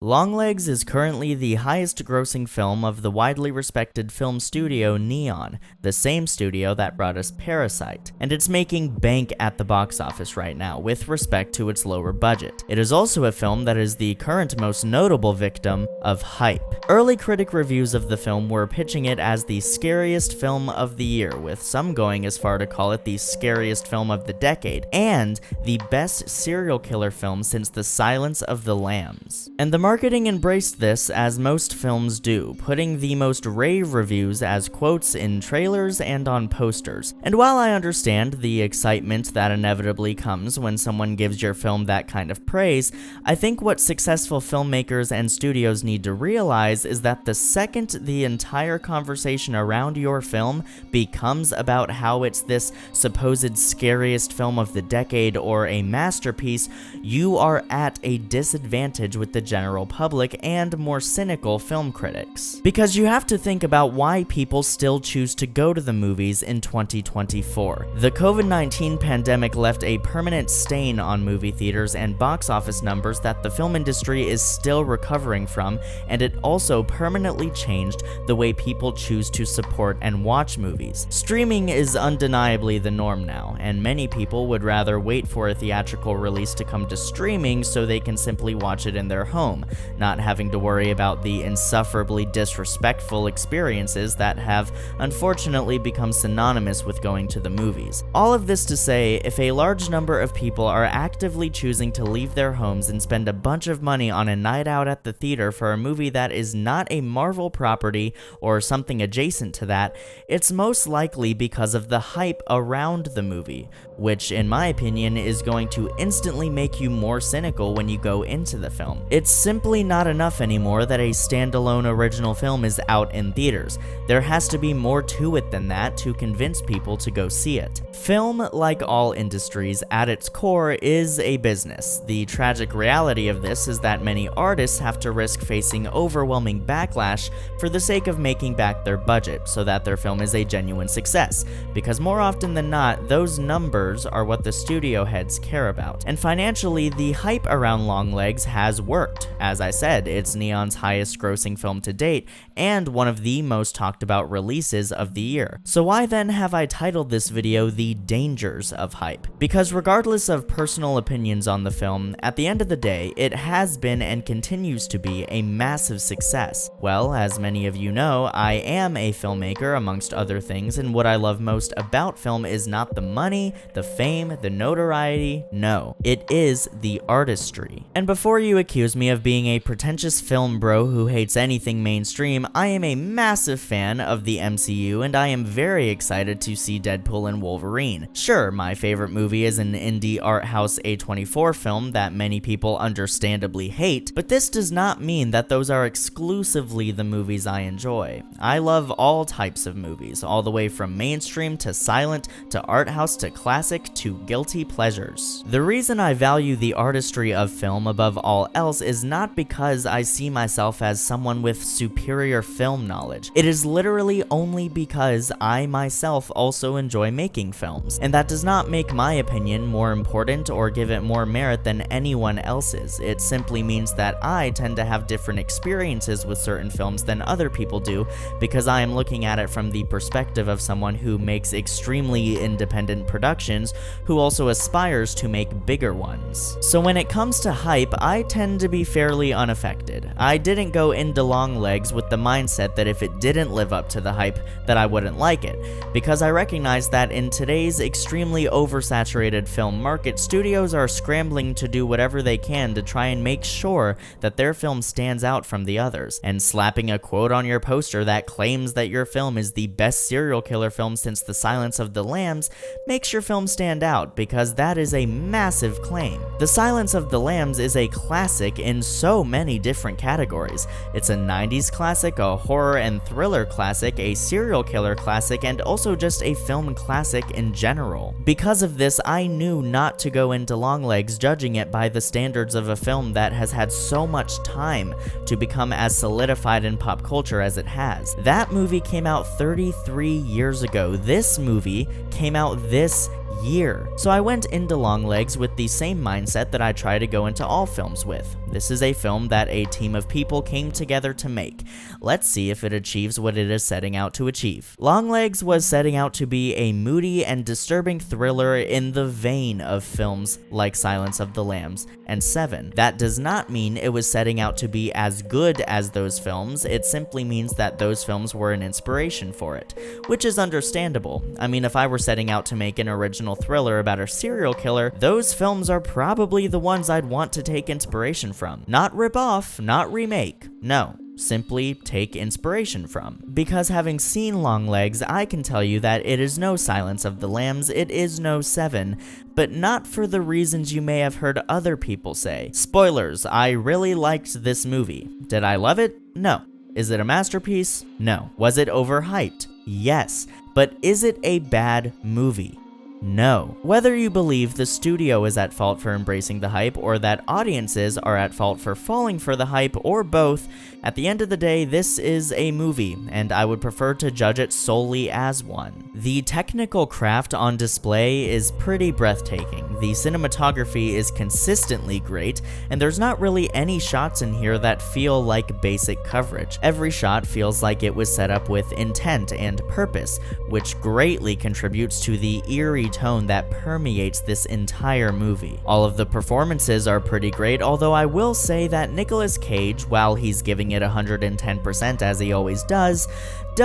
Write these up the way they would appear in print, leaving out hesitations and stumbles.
Longlegs is currently the highest-grossing film of the widely respected film studio Neon, the same studio that brought us Parasite, and it's making bank at the box office right now with respect to its lower budget. It is also a film that is the current most notable victim of hype. Early critic reviews of the film were pitching it as the scariest film of the year, with some going as far to call it the scariest film of the decade, and the best serial killer film since The Silence of the Lambs. And the marketing embraced this, as most films do, putting the most rave reviews as quotes in trailers and on posters. And while I understand the excitement that inevitably comes when someone gives your film that kind of praise, I think what successful filmmakers and studios need to realize is that the second the entire conversation around your film becomes about how it's this supposed scariest film of the decade or a masterpiece, you are at a disadvantage with the general public and more cynical film critics. Because you have to think about why people still choose to go to the movies in 2024. The COVID-19 pandemic left a permanent stain on movie theaters and box office numbers that the film industry is still recovering from, and it also permanently changed the way people choose to support and watch movies. Streaming is undeniably the norm now, and many people would rather wait for a theatrical release to come to streaming so they can simply watch it in their home, not having to worry about the insufferably disrespectful experiences that have unfortunately become synonymous with going to the movies. All of this to say, if a large number of people are actively choosing to leave their homes and spend a bunch of money on a night out at the theater for a movie that is not a Marvel property or something adjacent to that, it's most likely because of the hype around the movie, which in my opinion is going to instantly make you more cynical when you go into the film. It's simply not enough anymore that a standalone original film is out in theaters. There has to be more to it than that to convince people to go see it. Film, like all industries, at its core is a business. The tragic reality of this is that many artists have to risk facing overwhelming backlash for the sake of making back their budget so that their film is a genuine success, because more often than not, those numbers are what the studio heads care about. And financially, the hype around Longlegs has worked. As I said, it's Neon's highest grossing film to date, and one of the most talked about releases of the year. So why then have I titled this video The Dangers of Hype? Because regardless of personal opinions on the film, at the end of the day, it has been and continues to be a massive success. Well, as many of you know, I am a filmmaker amongst other things, and what I love most about film is not the money, the fame, the notoriety, no, it is the artistry. And before you accuse me of being a pretentious film bro who hates anything mainstream, I am a massive fan of the MCU, and I am very excited to see Deadpool and Wolverine. Sure, my favorite movie is an indie art house A24 film that many people understandably hate, but this does not mean that those are exclusively the movies I enjoy. I love all types of movies, all the way from mainstream to silent to art house to classic to guilty pleasures. The reason I value the artistry of film above all else is not because I see myself as someone with superior film knowledge. It is literally only because I myself also enjoy making films, and that does not make my opinion more important or give it more merit than anyone else's. It simply means that I tend to have different experiences with certain films than other people do, because I am looking at it from the perspective of someone who makes extremely independent productions who also aspires to make bigger ones. So when it comes to hype, I tend to be fairly unaffected. I didn't go into Longlegs with the mindset that if it didn't live up to the hype, that I wouldn't like it, because I recognize that in today's extremely oversaturated film market, studios are scrambling to do whatever they can to try and make sure that their film stands out from the others, and slapping a quote on your poster that claims that your film is the best serial killer film since The Silence of the Lambs makes your film stand out, because that is a massive claim. The Silence of the Lambs is a classic in so many different categories. It's a 90s classic, a horror and thriller classic, a serial killer classic, and also just a film classic in general. Because of this, I knew not to go into Longlegs judging it by the standards of a film that has had so much time to become as solidified in pop culture as it has. That movie came out 33 years ago. This movie came out this year. So I went into Longlegs with the same mindset that I try to go into all films with. This is a film that a team of people came together to make. Let's see if it achieves what it is setting out to achieve. Longlegs was setting out to be a moody and disturbing thriller in the vein of films like Silence of the Lambs and Seven. That does not mean it was setting out to be as good as those films, it simply means that those films were an inspiration for it, which is understandable. I mean, if I were setting out to make an original thriller about a serial killer, those films are probably the ones I'd want to take inspiration from. Not rip off, not remake, no. Simply take inspiration from. Because having seen Longlegs, I can tell you that it is no Silence of the Lambs, it is no Seven, but not for the reasons you may have heard other people say. Spoilers, I really liked this movie. Did I love it? No. Is it a masterpiece? No. Was it overhyped? Yes. But is it a bad movie? No. Whether you believe the studio is at fault for embracing the hype or that audiences are at fault for falling for the hype or both, at the end of the day, this is a movie, and I would prefer to judge it solely as one. The technical craft on display is pretty breathtaking. The cinematography is consistently great, and there's not really any shots in here that feel like basic coverage. Every shot feels like it was set up with intent and purpose, which greatly contributes to the eerie tone that permeates this entire movie. All of the performances are pretty great, although I will say that Nicolas Cage, while he's giving it 110% as he always does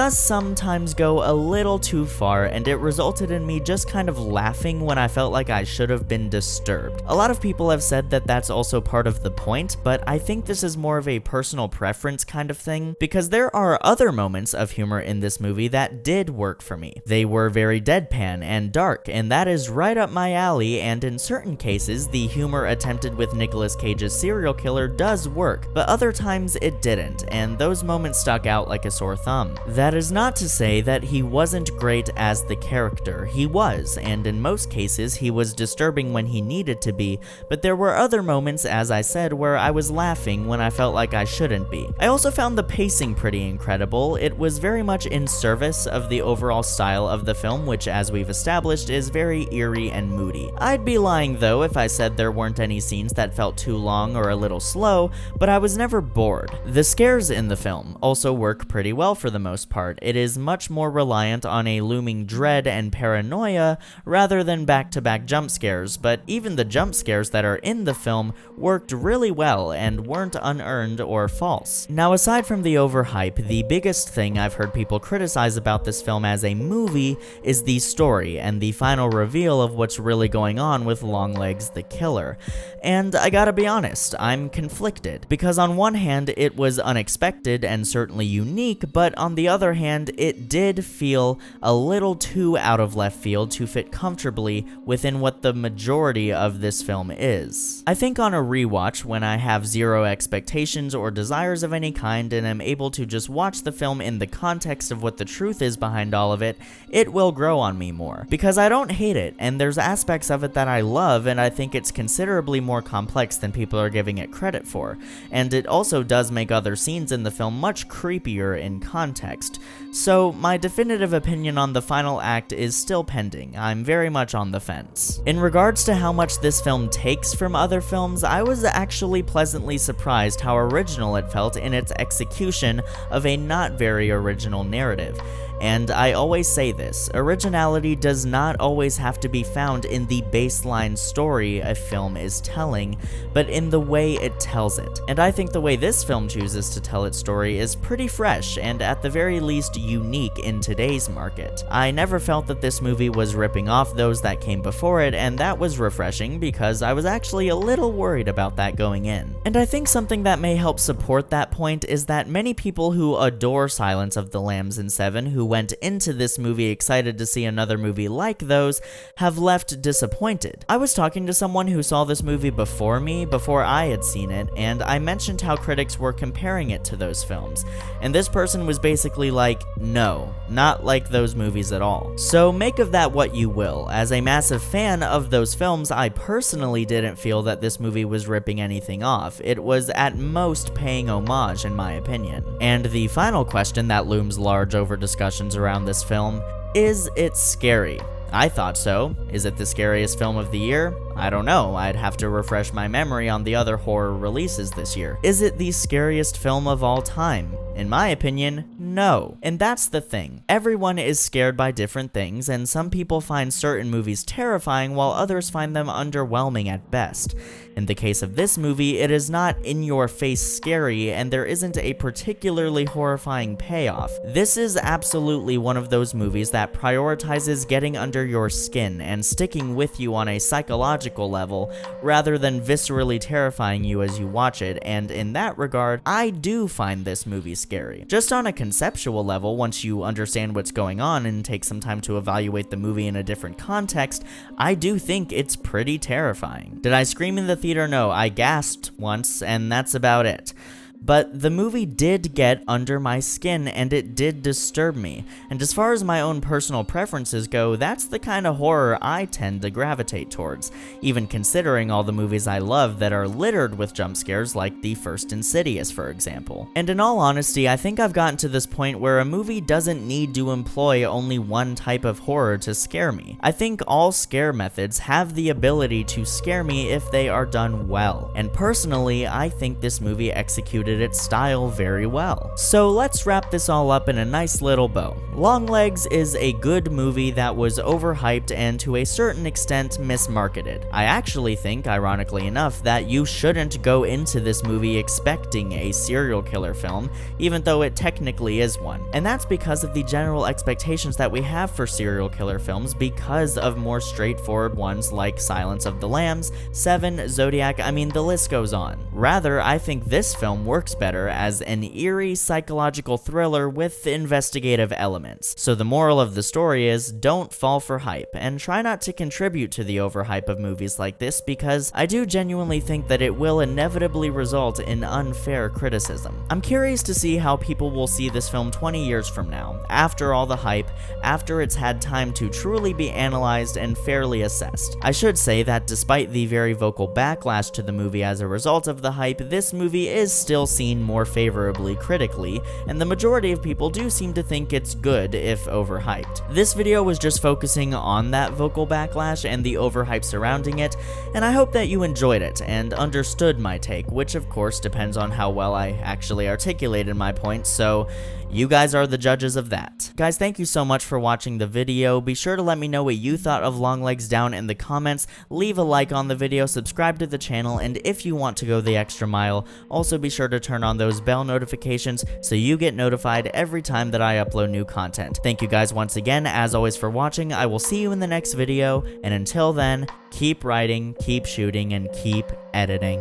sometimes go a little too far, and it resulted in me just kind of laughing when I felt like I should have been disturbed. A lot of people have said that that's also part of the point, but I think this is more of a personal preference kind of thing, because there are other moments of humor in this movie that did work for me. They were very deadpan and dark, and that is right up my alley, and in certain cases, the humor attempted with Nicolas Cage's serial killer does work, but other times it didn't, and those moments stuck out like a sore thumb. That is not to say that he wasn't great as the character. He was, and in most cases he was disturbing when he needed to be, but there were other moments, as I said, where I was laughing when I felt like I shouldn't be. I also found the pacing pretty incredible. It was very much in service of the overall style of the film, which, as we've established, is very eerie and moody. I'd be lying though if I said there weren't any scenes that felt too long or a little slow, but I was never bored. The scares in the film also work pretty well for the most part. It is much more reliant on a looming dread and paranoia rather than back-to-back jump scares, but even the jump scares that are in the film worked really well and weren't unearned or false. Now, aside from the overhype, the biggest thing I've heard people criticize about this film as a movie is the story and the final reveal of what's really going on with Longlegs the killer. And I gotta be honest, I'm conflicted, because on one hand it was unexpected and certainly unique, but on the other hand it did feel a little too out of left field to fit comfortably within what the majority of this film is. I think on a rewatch, when I have zero expectations or desires of any kind and am able to just watch the film in the context of what the truth is behind all of it, it will grow on me more. Because I don't hate it, and there's aspects of it that I love, and I think it's considerably more complex than people are giving it credit for. And it also does make other scenes in the film much creepier in context. So my definitive opinion on the final act is still pending. I'm very much on the fence. In regards to how much this film takes from other films, I was actually pleasantly surprised how original it felt in its execution of a not very original narrative. And I always say this, originality does not always have to be found in the baseline story a film is telling, but in the way it tells it. And I think the way this film chooses to tell its story is pretty fresh and at the very least unique in today's market. I never felt that this movie was ripping off those that came before it, and that was refreshing because I was actually a little worried about that going in. And I think something that may help support that point is that many people who adore Silence of the Lambs and Seven, who went into this movie excited to see another movie like those, have left disappointed. I was talking to someone who saw this movie before me, before I had seen it, and I mentioned how critics were comparing it to those films, and this person was basically like, no, not like those movies at all. So make of that what you will. As a massive fan of those films, I personally didn't feel that this movie was ripping anything off. It was at most paying homage, in my opinion. And the final question that looms large over discussions around this film, is it scary? I thought so. Is it the scariest film of the year? I don't know, I'd have to refresh my memory on the other horror releases this year. Is it the scariest film of all time? In my opinion, no. And that's the thing. Everyone is scared by different things, and some people find certain movies terrifying while others find them underwhelming at best. In the case of this movie, it is not in-your-face scary, and there isn't a particularly horrifying payoff. This is absolutely one of those movies that prioritizes getting under your skin and sticking with you on a psychological level, rather than viscerally terrifying you as you watch it, and in that regard, I do find this movie scary. Just on a conceptual level, once you understand what's going on and take some time to evaluate the movie in a different context, I do think it's pretty terrifying. Did I scream in the theater? No, I gasped once, and that's about it. But the movie did get under my skin, and it did disturb me. And as far as my own personal preferences go, that's the kind of horror I tend to gravitate towards, even considering all the movies I love that are littered with jump scares like the first Insidious, for example. And in all honesty, I think I've gotten to this point where a movie doesn't need to employ only one type of horror to scare me. I think all scare methods have the ability to scare me if they are done well. And personally, I think this movie executed its style very well. So let's wrap this all up in a nice little bow. Longlegs is a good movie that was overhyped and to a certain extent mismarketed. I actually think, ironically enough, that you shouldn't go into this movie expecting a serial killer film, even though it technically is one. And that's because of the general expectations that we have for serial killer films because of more straightforward ones like Silence of the Lambs, Seven, Zodiac, I mean the list goes on. Rather, I think this film works better as an eerie psychological thriller with investigative elements. So the moral of the story is, don't fall for hype, and try not to contribute to the overhype of movies like this, because I do genuinely think that it will inevitably result in unfair criticism. I'm curious to see how people will see this film 20 years from now, after all the hype, after it's had time to truly be analyzed and fairly assessed. I should say that despite the very vocal backlash to the movie as a result of the hype, this movie is still seen more favorably critically, and the majority of people do seem to think it's good if overhyped. This video was just focusing on that vocal backlash and the overhype surrounding it, and I hope that you enjoyed it and understood my take, which of course depends on how well I actually articulated my points, so you guys are the judges of that. Guys, thank you so much for watching the video. Be sure to let me know what you thought of Longlegs down in the comments, leave a like on the video, subscribe to the channel, and if you want to go the extra mile, also be sure to turn on those bell notifications so you get notified every time that I upload new content. Thank you guys once again, as always, for watching. I will see you in the next video, and until then, keep writing, keep shooting, and keep editing.